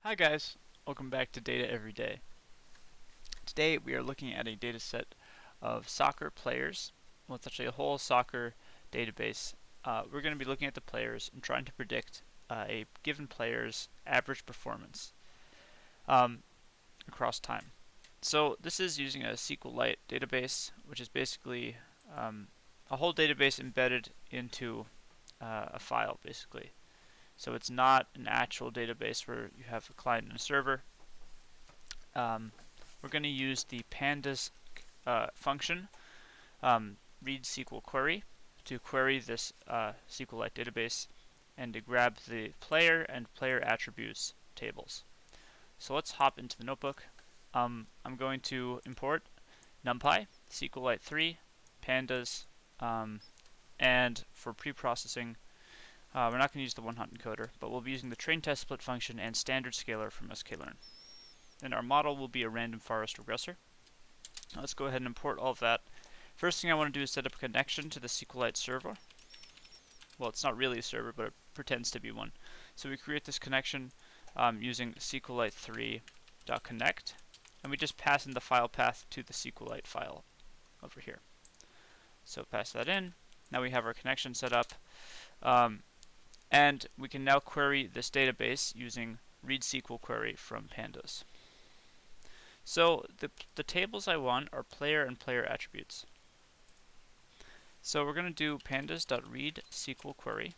Hi guys, welcome back to Data Every Day. Today we are looking at a data set of soccer players. Well, it's actually a whole soccer database. We're going to be looking at the players and trying to predict a given player's average performance across time. So this is using a Sqlite database, which is basically a whole database embedded into a file, basically. So it's not an actual database where you have a client and a server. We're going to use the Pandas function, read SQL query, to query this SQLite database and to grab the player and player attributes tables. So let's hop into the notebook. I'm going to import NumPy, Sqlite 3, Pandas, and for preprocessing, we're not going to use the one-hot encoder, but we'll be using the train test split function and standard scalar from sklearn. And our model will be a random forest regressor. Now let's go ahead and import all of that. First thing I want to do is set up a connection to the Sqlite server. Well, it's not really a server, but it pretends to be one. So we create this connection using Sqlite3.connect, and we just pass in the file path to the Sqlite file over here. So pass that in. Now we have our connection set up, and we can now query this database using read SQL query from Pandas. So the tables I want are player and player attributes. So we're going to do pandas.read SQL query,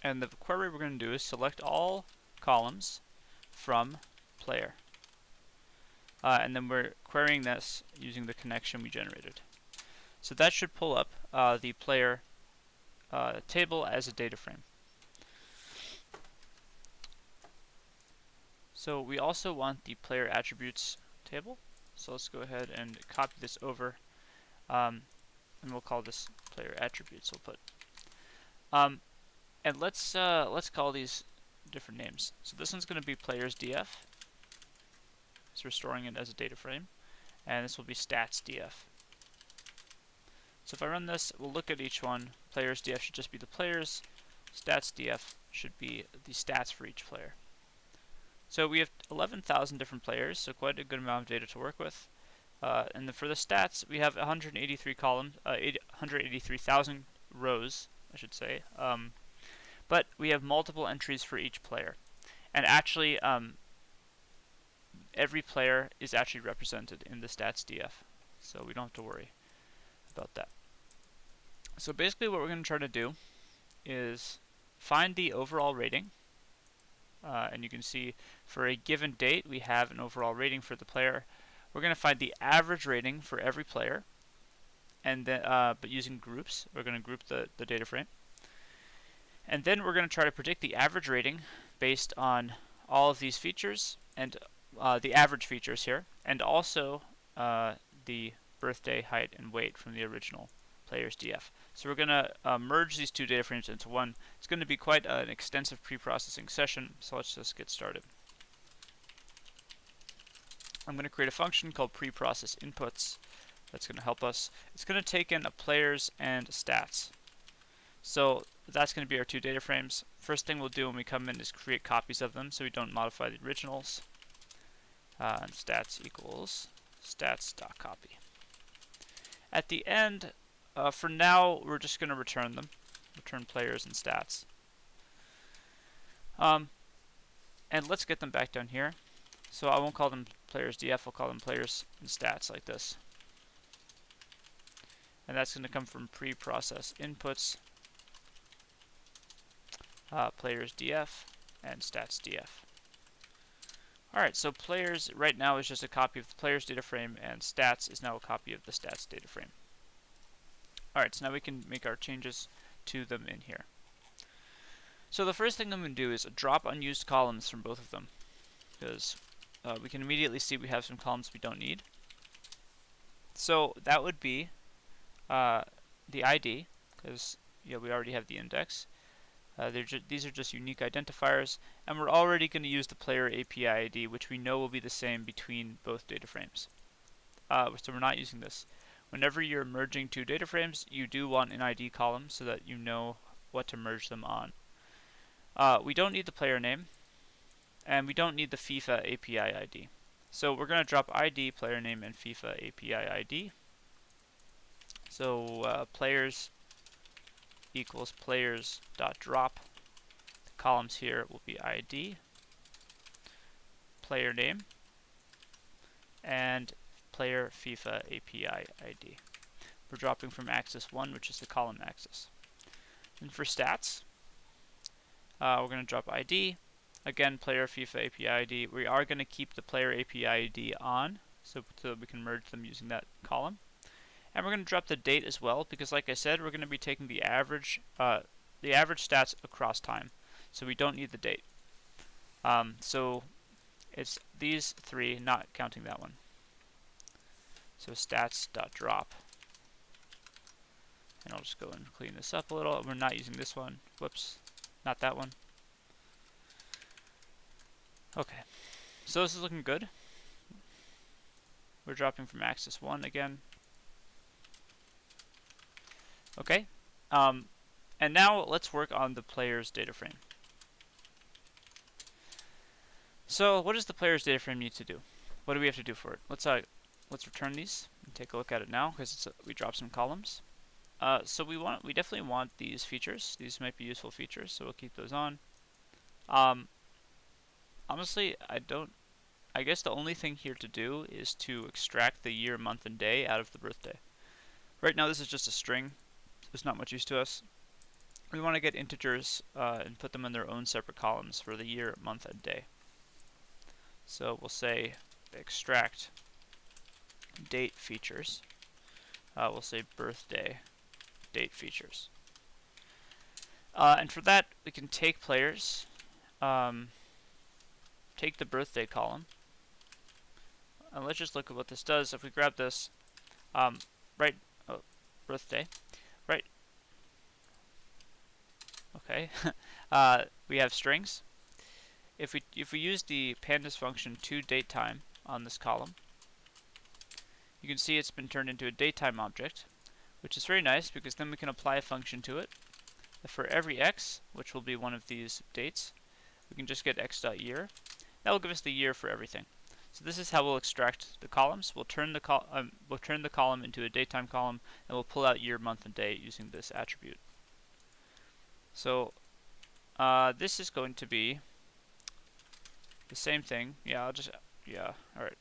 and the query we're going to do is select all columns from player, and then we're querying this using the connection we generated. So that should pull up the player table as a data frame. So we also want the player attributes table. So let's go ahead and copy this over, and we'll call this player attributes. We'll put, and let's call these different names. So this one's going to be players df. So we're storing it as a data frame, and this will be stats df. So if I run this, we'll look at each one. Players df should just be the players. Stats df should be the stats for each player. So we have 11,000 different players, so quite a good amount of data to work with. And for the stats, we have 183 columns, 183,000 rows, I should say. But we have multiple entries for each player, and actually, every player is actually represented in the stats df, so we don't have to worry about that. So basically, what we're going to try to do is find the overall rating. And you can see for a given date we have an overall rating for the player. We're going to find the average rating for every player, and then but using groups. We're going to group the data frame, and then we're going to try to predict the average rating based on all of these features and the average features here, and also the birthday, height, and weight from the original players df. So we're going to merge these two data frames into one. It's going to be quite an extensive pre-processing session, so let's just get started. I'm going to create a function called preprocess inputs that's going to help us. It's going to take in a players and stats. So that's going to be our two data frames. First thing we'll do when we come in is create copies of them so we don't modify the originals. And stats equals stats.copy. At the end, for now, we're just going to return them, return players and stats. And let's get them back down here. So I won't call them players df, I'll call them players and stats like this. And that's going to come from preprocess inputs, players df, and stats df. Alright, so players right now is just a copy of the players data frame, and stats is now a copy of the stats data frame. Alright, so now we can make our changes to them in here. So the first thing I'm going to do is drop unused columns from both of them, because we can immediately see we have some columns we don't need. So that would be the ID, because we already have the index. These are just unique identifiers, and we're already going to use the player API ID, which we know will be the same between both data frames. So we're not using this. Whenever you're merging two data frames, you do want an ID column so that you know what to merge them on. We don't need the player name, and we don't need the FIFA API ID. So we're going to drop ID, player name, and FIFA API ID. So players equals players.drop. The columns here will be ID, player name, and player FIFA API ID. We're dropping from axis 1, which is the column axis. And for stats, we're going to drop ID. Again, player FIFA API ID. We are going to keep the player API ID on, so that we can merge them using that column. And we're going to drop the date as well, because like I said, we're going to be taking the average stats across time. So we don't need the date. So it's these three, not counting that one. So stats.drop. And I'll just go and clean this up a little. We're not using this one. Whoops, not that one. Okay, so this is looking good. We're dropping from axis 1 again. Okay, and now let's work on the player's data frame. So what does the player's data frame need to do? What do we have to do for it? Let's return these and take a look at it now, because we dropped some columns. So we definitely want these features. These might be useful features, so we'll keep those on. Honestly, I guess the only thing here to do is to extract the year, month, and day out of the birthday. Right now this is just a string, so there's not much use to us. We want to get integers and put them in their own separate columns for the year, month, and day. So we'll say extract date features. We'll say birthday date features. And for that, we can take players, take the birthday column, and let's just look at what this does. If we grab this, birthday, right? Okay, we have strings. If we use the Pandas function toDateTime on this column, you can see it's been turned into a datetime object, which is very nice because then we can apply a function to it. For every x, which will be one of these dates, we can just get x.year. That will give us the year for everything. So this is how we'll extract the columns. We'll turn the column into a datetime column, and we'll pull out year, month, and day using this attribute. So this is going to be the same thing. All right.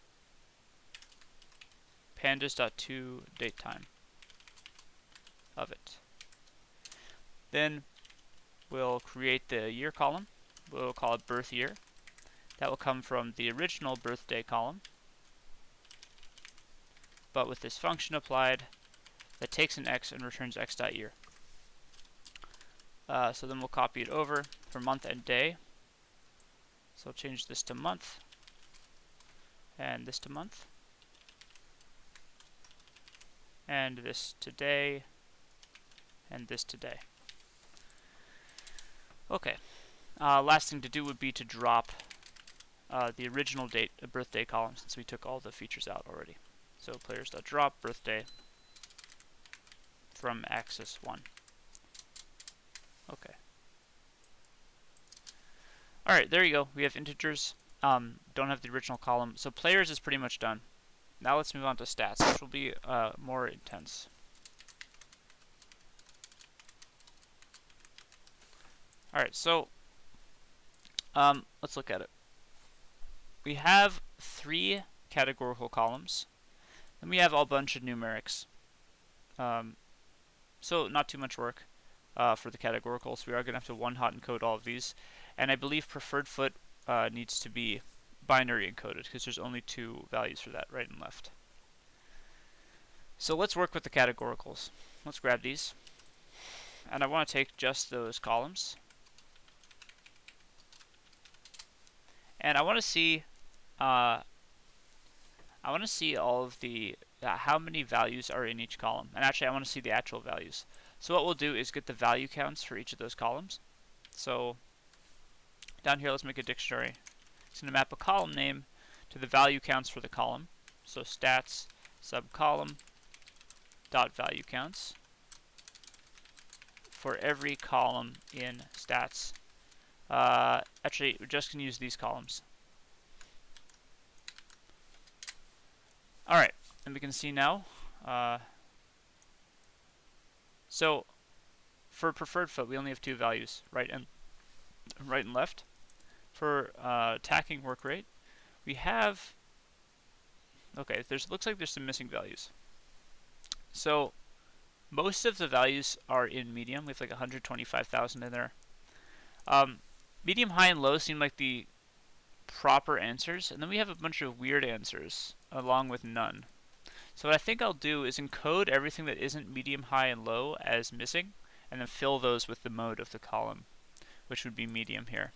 Pandas.toDateTime of it. Then we'll create the year column. We'll call it birth year. That will come from the original birthday column, but with this function applied that takes an x and returns x.year. So then we'll copy it over for month and day. So I'll change this to month, and this to month, and this to day, and this to day. Okay. Last thing to do would be to drop the original birthday column, since we took all the features out already. So players.drop birthday from axis 1. Okay. Alright, there you go. We have integers. Don't have the original column. So players is pretty much done. Now let's move on to stats, which will be more intense. Alright, so let's look at it. We have 3 categorical columns, and we have a bunch of numerics. So not too much work for the categoricals. We are going to have to one-hot encode all of these, and I believe preferred foot needs to be binary encoded because there's only 2 values for that, right and left. So let's work with the categoricals. Let's grab these, and I want to take just those columns, and I want to see all of the how many values are in each column, and actually I want to see the actual values. So what we'll do is get the value counts for each of those columns. So down here, let's make a dictionary. It's going to map a column name to the value counts for the column. So stats subcolumn dot value counts for every column in stats actually, we're just going to use these columns. All right, and we can see now. So for preferred foot, we only have two values, right and left. For tacking work rate, we have. Okay, looks like there's some missing values. So most of the values are in medium. We have like 125,000 in there. Medium, high, and low seem like the proper answers, and then we have a bunch of weird answers along with none. So what I think I'll do is encode everything that isn't medium, high, and low as missing, and then fill those with the mode of the column, which would be medium here.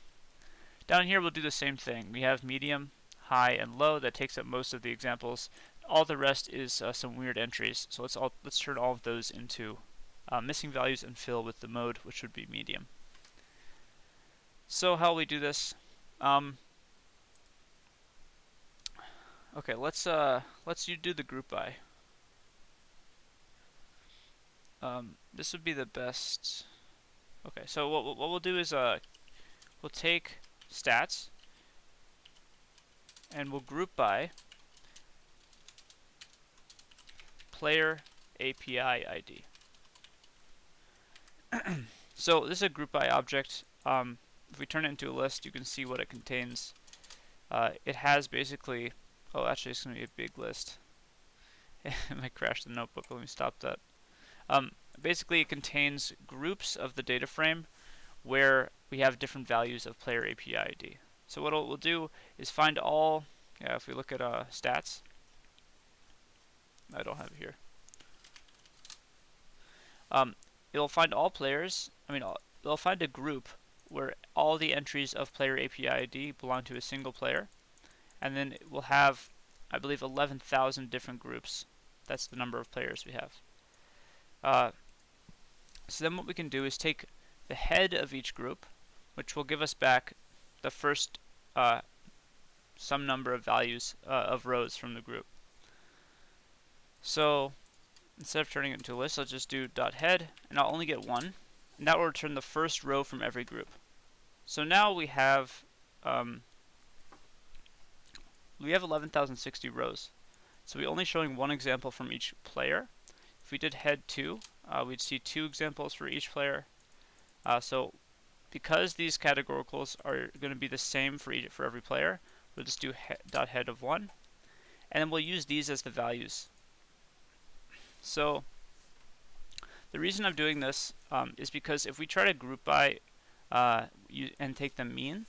Down here we'll do the same thing. We have medium, high, and low. That takes up most of the examples. All the rest is some weird entries. So let's turn all of those into missing values and fill with the mode, which would be medium. So how will we do this? Okay, let's do the group by. This would be the best. Okay, so what we'll do is we'll take stats and we'll group by player API ID. So this is a group by object. If we turn it into a list, you can see what it contains. It has basically. Oh, actually, it's going to be a big list. It might crash the notebook. Let me stop that. Basically, it contains groups of the data frame where we have different values of player API ID. So what we'll do is find all. Yeah, if we look at stats, I don't have it here. It'll find all players. It'll find a group where all the entries of player API ID belong to a single player, and then it will have, I believe, 11,000 different groups. That's the number of players we have. So then what we can do is take the head of each group, which will give us back the first some number of values of rows from the group. So instead of turning it into a list, I'll just do .head, and I'll only get one, and that will return the first row from every group. So now we have 11,060 rows. So we're only showing one example from each player. If we did head 2, we'd see 2 examples for each player. So because these categoricals are going to be the same for every player, we'll just do .head of 1, and then we'll use these as the values. So the reason I'm doing this is because if we try to group by and take the mean,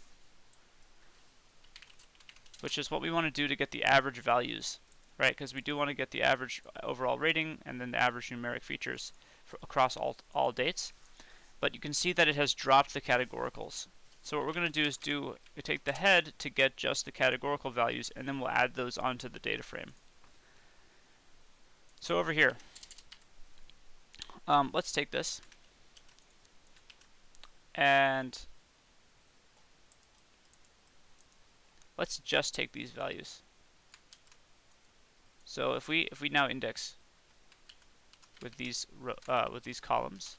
which is what we want to do to get the average values, right? Because we do want to get the average overall rating and then the average numeric features across all dates. But you can see that it has dropped the categoricals. So what we're going to do is we take the head to get just the categorical values, and then we'll add those onto the data frame. So over here, let's take this and let's just take these values. So if we now index with these columns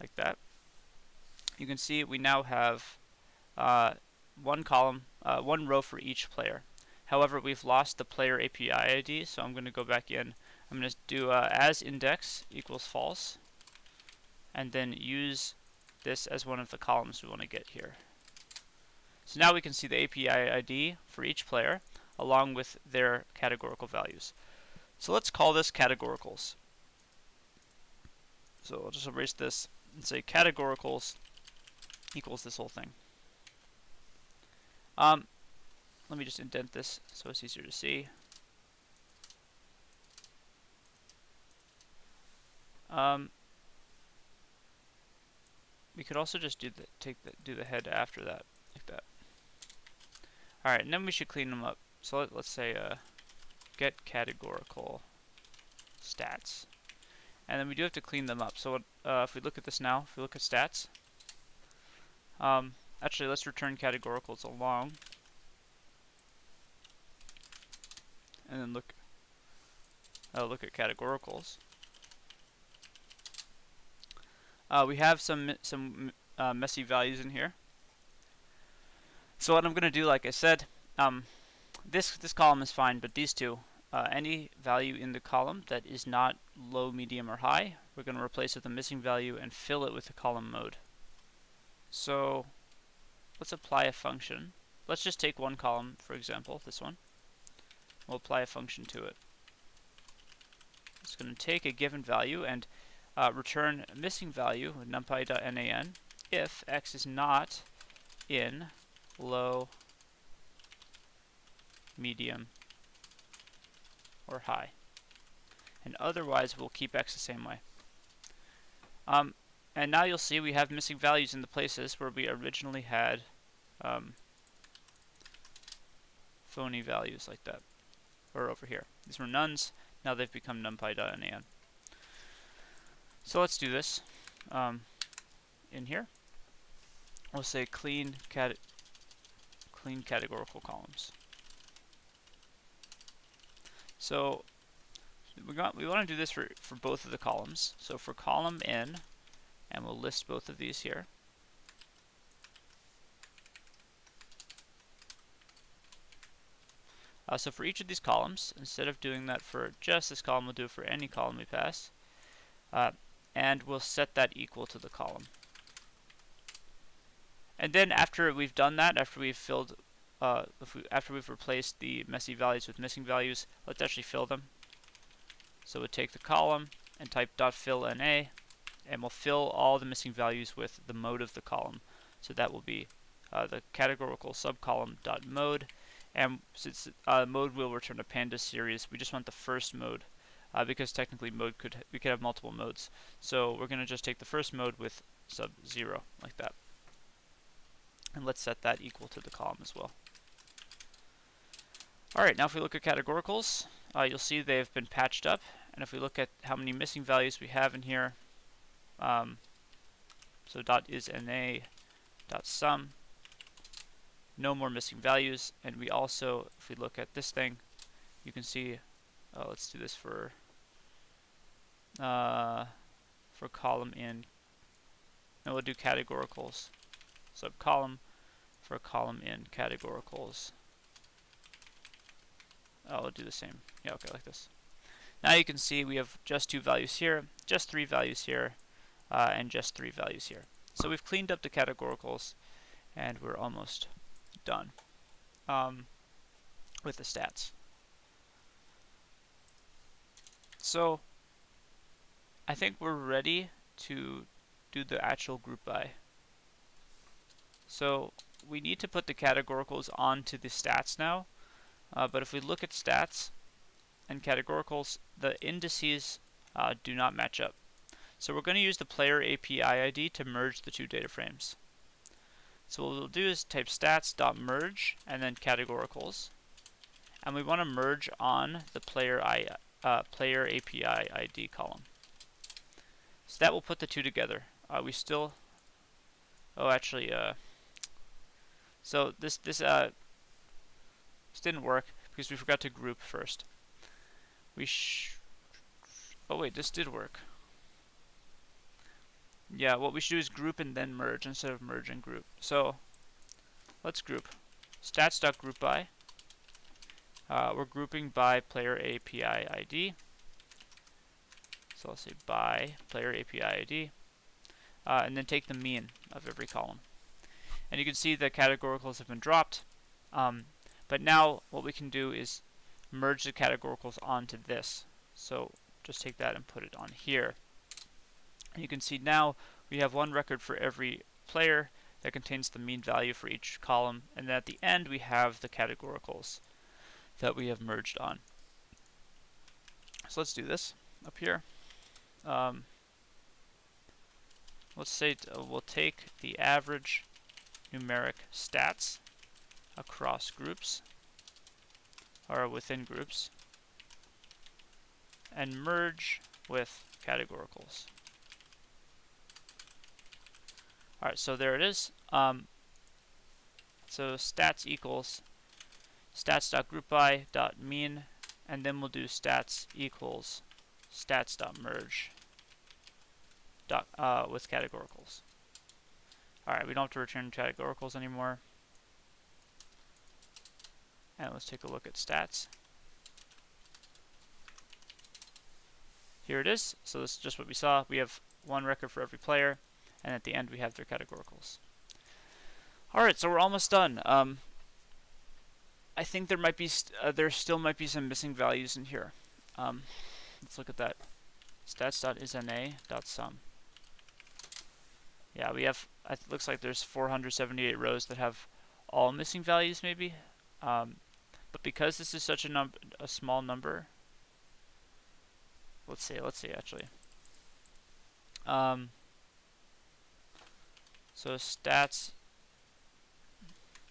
like that, you can see we now have one row for each player. However, we've lost the player API ID, so I'm going to go back in. I'm going to do as index equals false, and then use this as one of the columns we want to get here. So now we can see the API ID for each player along with their categorical values. So let's call this categoricals. So I'll just erase this and say categoricals equals this whole thing. Let me just indent this so it's easier to see. We could also just do the head after that, like that. All right, and then we should clean them up. So let's say get categorical stats, and then we do have to clean them up. So if we look at this now, if we look at stats, actually let's return categoricals along, and then look at categoricals. we have some messy values in here. So what I'm going to do, like I said, this column is fine, but these two, any value in the column that is not low, medium, or high, we're going to replace with a missing value and fill it with the column mode. So let's apply a function. Let's just take one column, for example, this one. We'll apply a function to it. It's going to take a given value and return a missing value with numpy.nan if x is not in low, medium, or high. And otherwise, we'll keep x the same way. And now you'll see we have missing values in the places where we originally had phony values like that, or over here. These were nuns, now they've become numpy.nan. So let's do this. In here, we'll say clean categorical columns. So we want to do this for both of the columns. So for column in, and we'll list both of these here. So for each of these columns, instead of doing that for just this column, we'll do it for any column we pass. And we'll set that equal to the column. And then after we've done that, after we've filled, after we've replaced the messy values with missing values, let's actually fill them. So we'll take the column and type .fill_na, and we'll fill all the missing values with the mode of the column. So that will be the categorical subcolumn .mode, and since mode will return a Pandas series, we just want the first mode, because technically we could have multiple modes. So we're going to just take the first mode with sub 0 like that. And let's set that equal to the column as well. Alright, now if we look at categoricals, you'll see they've been patched up. And if we look at how many missing values we have in here, so .isNA, .sum, no more missing values. And we also, if we look at this thing, you can see, let's do this for column in, and we'll do categoricals subcolumn for column in categoricals. We'll do the same. Yeah, okay, like this. Now you can see we have just 2 values here, just 3 values here, and just 3 values here. So we've cleaned up the categoricals, and we're almost done with the stats. So I think we're ready to do the actual group by. So we need to put the categoricals onto the stats now, but if we look at stats and categoricals, the indices do not match up. So we're going to use the player API ID to merge the 2 data frames. So what we'll do is type stats.merge and then categoricals, and we want to merge on the player API ID column. So that will put the 2 together. We still, so this didn't work because we forgot to group first. Oh wait, this did work. Yeah, what we should do is group and then merge instead of merge and group. So let's group. Stats.groupBy. We're grouping by player API ID. So I'll say by player API ID, and then take the mean of every column. And you can see the categoricals have been dropped. But now what we can do is merge the categoricals onto this. So just take that and put it on here. And you can see now we have one record for every player that contains the mean value for each column, and then at the end we have the categoricals that we have merged on. So let's do this up here. Let's say we'll take the average numeric stats across groups, or within groups, and merge with categoricals. Alright, so there it is. So stats equals stats.groupby.mean, and then we'll do stats equals stats.merge. with categoricals. Alright, we don't have to return categoricals anymore. And let's take a look at stats. Here it is. So this is just what we saw. We have one record for every player, and at the end we have their categoricals. Alright, so we're almost done. I think there might be there still might be some missing values in here. Let's look at that. Stats.isNA.sum. Yeah, we have. It looks like there's 478 rows that have all missing values, maybe. But because this is such a small number, let's see actually. So stats.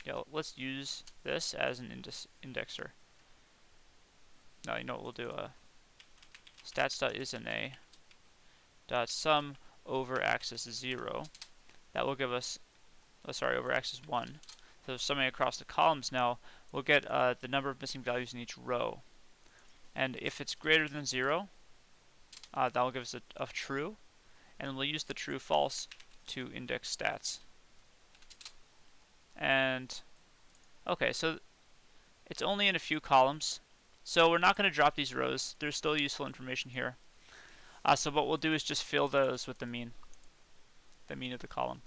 Yeah, let's use this as an indexer. Now you know what we'll do. Stats.isNA.sum over axis 0. That will give us, over axis 1. So summing across the columns now, we'll get the number of missing values in each row. And if it's greater than 0, that will give us a true. And we'll use the true false to index stats. And, okay, so it's only in a few columns. So we're not going to drop these rows. There's still useful information here. So what we'll do is just fill those with the mean of the column.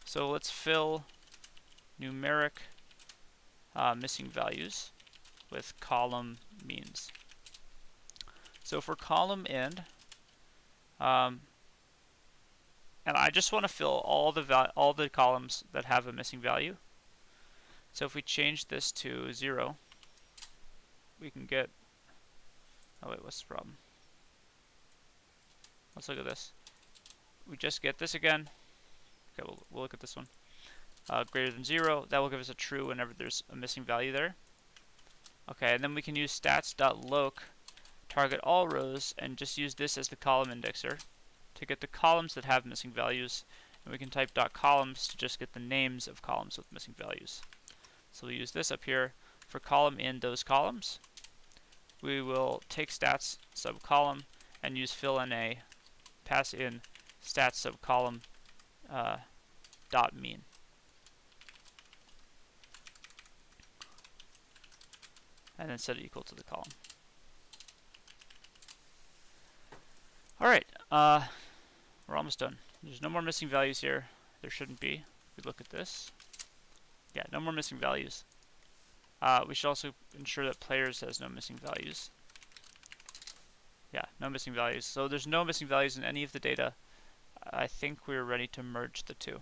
So let's fill numeric missing values with column means. So for column end, and I just want to fill all the columns that have a missing value. So if we change this to 0, we can get. Oh wait, what's the problem? Let's look at this. We just get this again. Okay, we'll look at this one. Greater than 0, that will give us a true whenever there's a missing value there. Okay, and then we can use stats.loc, target all rows, and just use this as the column indexer to get the columns that have missing values. And we can type .columns to just get the names of columns with missing values. So we'll use this up here for column in those columns. We will take stats subcolumn and use fill_NA, pass in stats subcolumn dot mean. And then set it equal to the column. Alright, we're almost done. There's no more missing values here. There shouldn't be. We look at this. Yeah, no more missing values. We should also ensure that players has no missing values. Yeah, no missing values. So there's no missing values in any of the data. I think we're ready to merge the two.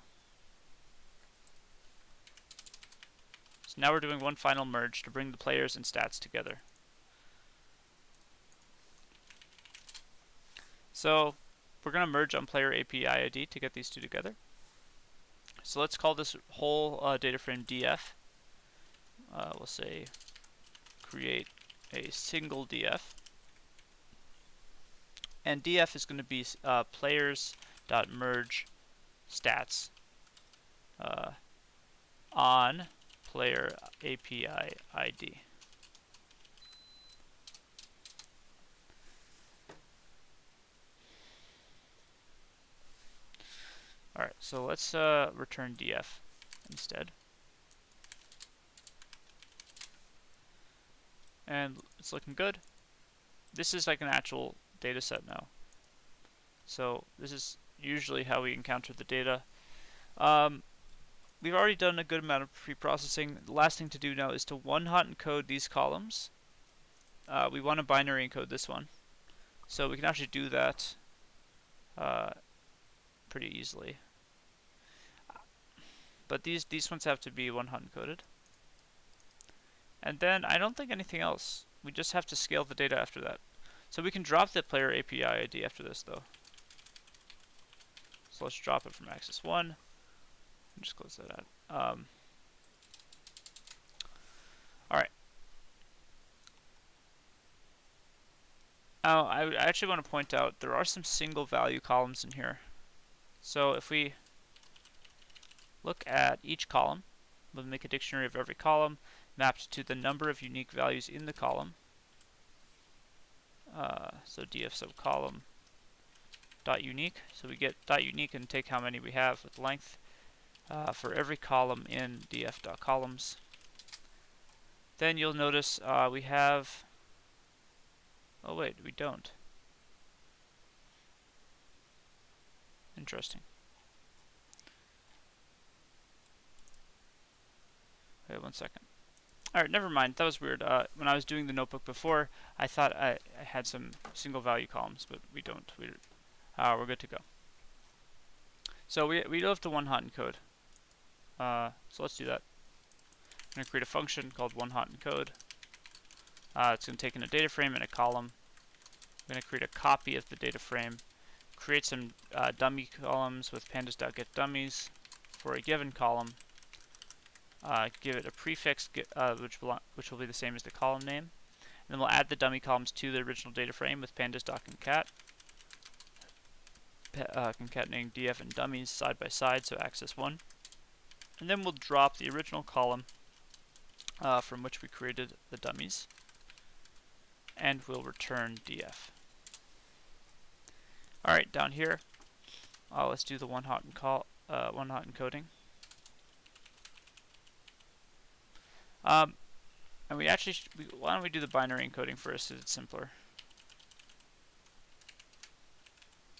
So now we're doing one final merge to bring the players and stats together. So we're going to merge on player API ID to get these two together. So let's call this whole data frame df. We'll say create a single df. And df is going to be players.merge stats on player API ID. Alright, so let's return df instead. And it's looking good. This is like an actual data set now. So this is usually how we encounter the data. We've already done a good amount of pre-processing. The last thing to do now is to one-hot encode these columns. We want to binary encode this one. So we can actually do that pretty easily. But these ones have to be one-hot encoded. And then I don't think anything else. We just have to scale the data after that. So we can drop the player API ID after this though. So let's drop it from axis 1. Just close that out. Alright. Now, I actually want to point out there are some single value columns in here. So if we look at each column, we'll make a dictionary of every column mapped to the number of unique values in the column. So df subcolumn .unique. So we get .unique and take how many we have with length for every column in df.columns. Then you'll notice we have, oh wait, we don't. Interesting. Wait 1 second. Alright, never mind. That was weird. When I was doing the notebook before, I thought I had some single value columns, but we don't. We're good to go. So we do have to one-hot encode. So let's do that. I'm going to create a function called one-hot encode. It's going to take in a data frame and a column. I'm going to create a copy of the data frame, create some dummy columns with pandas.getDummies for a given column. Give it a prefix which will be the same as the column name. And then we'll add the dummy columns to the original data frame with pandas.concat, concatenating df and dummies side by side, so access 1. And then we'll drop the original column from which we created the dummies, and we'll return df. Alright, down here, let's do the one-hot encoding. And we actually, why don't we do the binary encoding first, because it's simpler.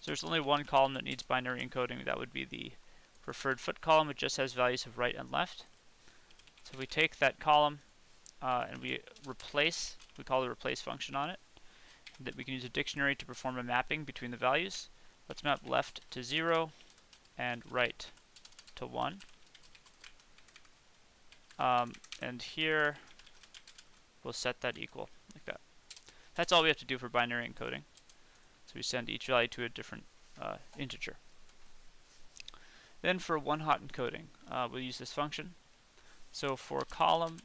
So there's only one column that needs binary encoding. That would be the preferred foot column. It just has values of right and left. So we take that column and we call the replace function on it. That we can use a dictionary to perform a mapping between the values. Let's map left to 0 and right to 1. And here we'll set that equal, like that. That's all we have to do for binary encoding. So we send each value to a different integer. Then for one-hot encoding, we'll use this function. So for column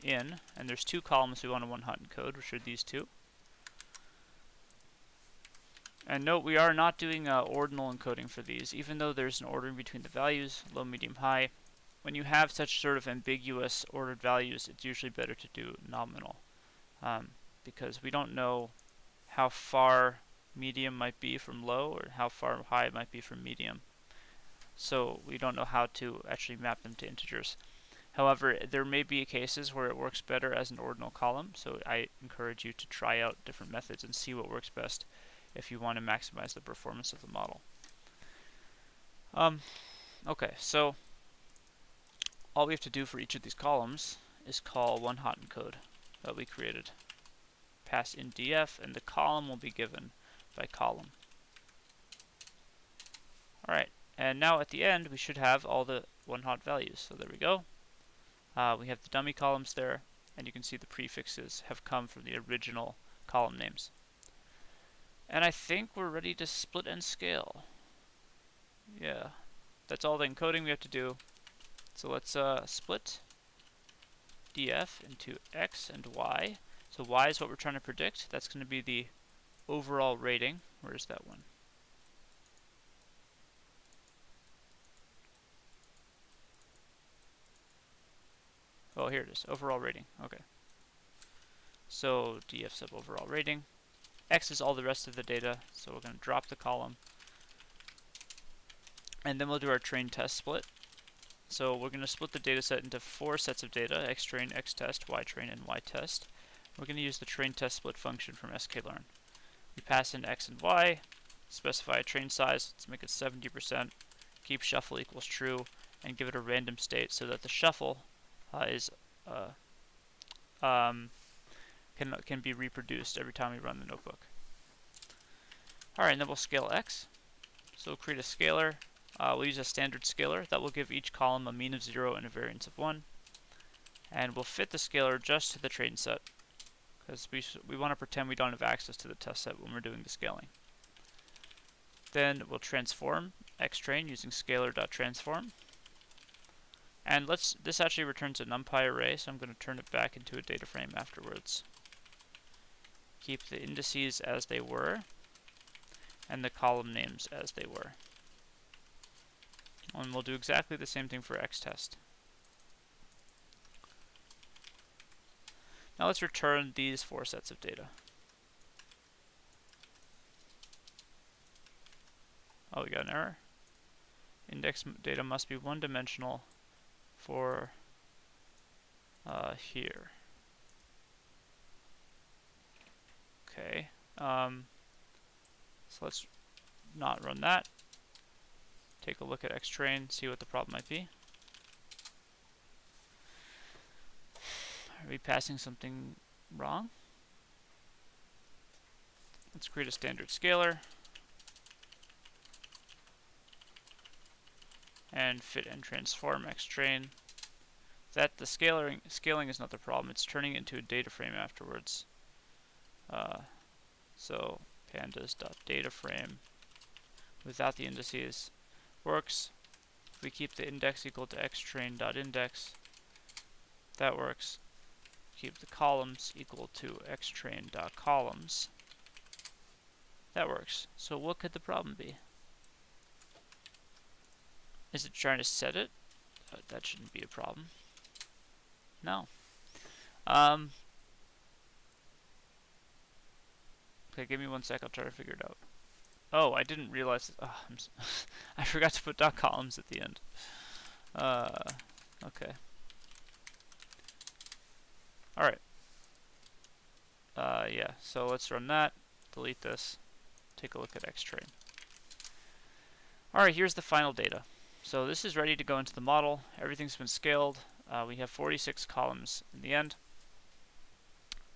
in, and there's two columns we want to one-hot encode, which are these two. And note, we are not doing ordinal encoding for these, even though there's an ordering between the values, low, medium, high. When you have such sort of ambiguous ordered values, it's usually better to do nominal, because we don't know how far medium might be from low or how far high it might be from medium. So we don't know how to actually map them to integers. However, there may be cases where it works better as an ordinal column, so I encourage you to try out different methods and see what works best if you want to maximize the performance of the model. Okay, so all we have to do for each of these columns is call one-hot encode that we created. Pass in df, and the column will be given by column. Alright, and now at the end we should have all the one-hot values. So there we go. We have the dummy columns there, and you can see the prefixes have come from the original column names. And I think we're ready to split and scale. Yeah, that's all the encoding we have to do. So let's split df into x and y. So y is what we're trying to predict. That's going to be the overall rating. Where is that one? Oh, here it is. Overall rating. Okay. So df sub overall rating. X is all the rest of the data, so we're going to drop the column. And then we'll do our train test split. So we're going to split the data set into 4 sets of data: xtrain, xtest, ytrain, and ytest. We're going to use the train test split function from sklearn. We pass in x and y, specify a train size, let's make it 70%, keep shuffle equals true, and give it a random state so that the shuffle can be reproduced every time we run the notebook. Alright, and then we'll scale x. So we'll create a scalar. We'll use a standard scalar that will give each column a mean of 0 and a variance of 1. And we'll fit the scalar just to the train set, because we want to pretend we don't have access to the test set when we're doing the scaling. Then we'll transform xtrain using scalar.transform. And this actually returns a numpy array, so I'm going to turn it back into a data frame afterwards. Keep the indices as they were, and the column names as they were. And we'll do exactly the same thing for xtest. Now let's return these 4 sets of data. Oh, we got an error. Index data must be one-dimensional for here. Okay. So let's not run that. Take a look at xtrain, see what the problem might be. Are we passing something wrong? Let's create a standard scalar and fit and transform xtrain. That the scaling is not the problem. It's turning it into a data frame afterwards. So pandas.dataframe without the indices works. If we keep the index equal to xtrain.index, that works. Keep the columns equal to xtrain.columns. That works. So what could the problem be? Is it trying to set it? That shouldn't be a problem. No. Okay, give me 1 sec. I'll try to figure it out. Oh, I didn't realize. Oh, I forgot to put dot columns at the end. Okay. All right. Yeah. So let's run that. Delete this. Take a look at xtrain. All right. Here's the final data. So this is ready to go into the model. Everything's been scaled. We have 46 columns in the end.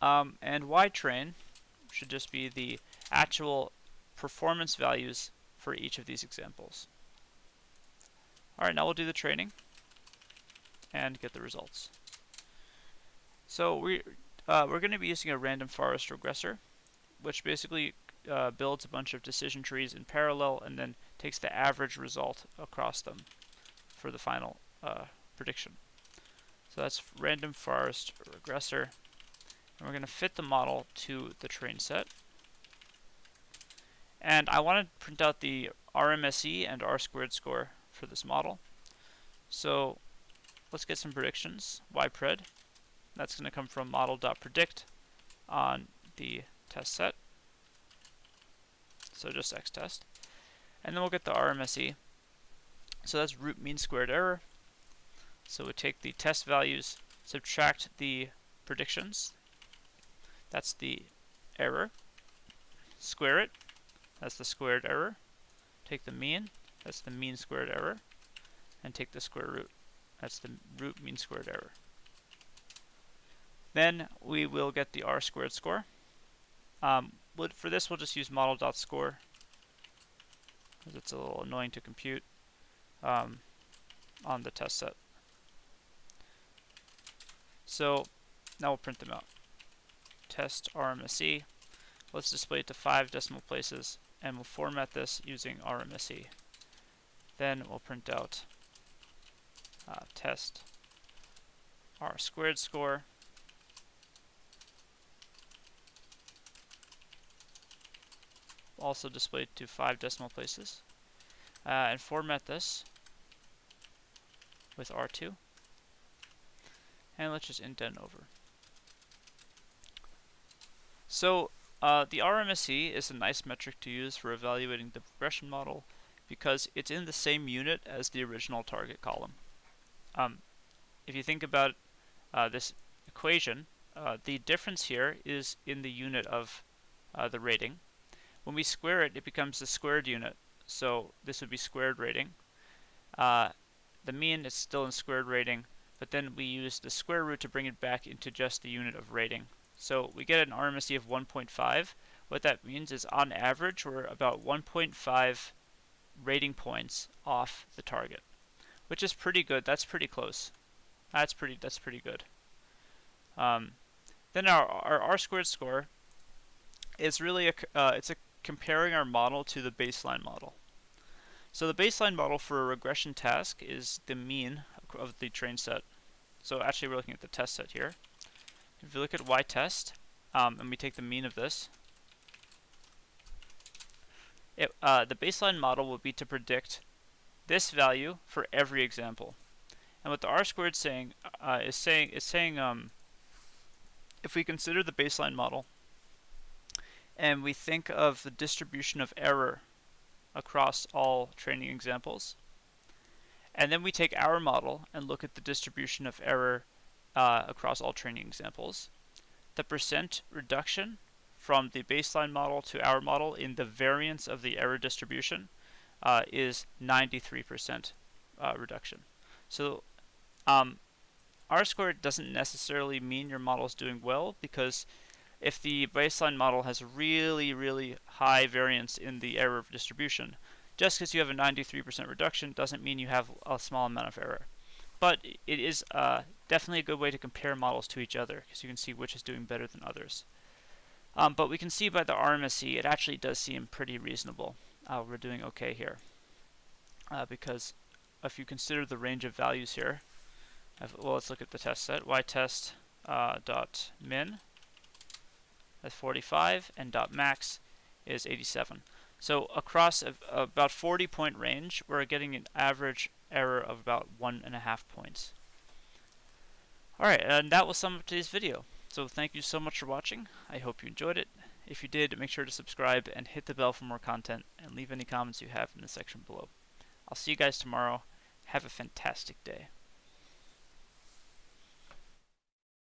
And ytrain should just be the actual performance values for each of these examples. All right, now we'll do the training and get the results. So we're going to be using a random forest regressor, which basically builds a bunch of decision trees in parallel and then takes the average result across them for the final prediction. So that's random forest regressor. And we're going to fit the model to the train set. And I want to print out the RMSE and R² score for this model. So let's get some predictions. Ypred. That's going to come from model.predict on the test set. So just xtest. And then we'll get the RMSE. So that's root mean squared error. So we take the test values, subtract the predictions. That's the error. Square it. That's the squared error. Take the mean. That's the mean squared error. And take the square root. That's the root mean squared error. Then we will get the R² score. For this, we'll just use model.score because it's a little annoying to compute on the test set. So now we'll print them out. Test RMSE. Let's display it to 5 decimal places, and we'll format this using RMSE. Then we'll print out test R² score. Also displayed to 5 decimal places, and format this with R2. And let's just indent over. So the RMSE is a nice metric to use for evaluating the regression model because it's in the same unit as the original target column. If you think about this equation, the difference here is in the unit of the rating. When we square it, it becomes the squared unit. So this would be squared rating. The mean is still in squared rating, but then we use the square root to bring it back into just the unit of rating. So we get an RMSE of 1.5. What that means is on average we're about 1.5 rating points off the target, which is pretty good. That's pretty close. That's pretty good. Then our R² score is really it's comparing our model to the baseline model. So the baseline model for a regression task is the mean of the train set. So actually we're looking at the test set here. If you look at ytest, and we take the mean of this, the baseline model will be to predict this value for every example. And what the R² is saying if we consider the baseline model and we think of the distribution of error across all training examples. And then we take our model and look at the distribution of error across all training examples. The percent reduction from the baseline model to our model in the variance of the error distribution is 93% reduction. So R-squared doesn't necessarily mean your model is doing well, because if the baseline model has really, really high variance in the error distribution, just because you have a 93% reduction doesn't mean you have a small amount of error. But it is definitely a good way to compare models to each other, because you can see which is doing better than others. But we can see by the RMSE, it actually does seem pretty reasonable. We're doing okay here. Because if you consider the range of values here, well, let's look at the test set. ytest dot min is 45 and dot max is 87. So across about 40-point range, we're getting an average error of about 1.5 points. Alright, and that will sum up today's video. So thank you so much for watching. I hope you enjoyed it. If you did, make sure to subscribe and hit the bell for more content, and leave any comments you have in the section below. I'll see you guys tomorrow. Have a fantastic day.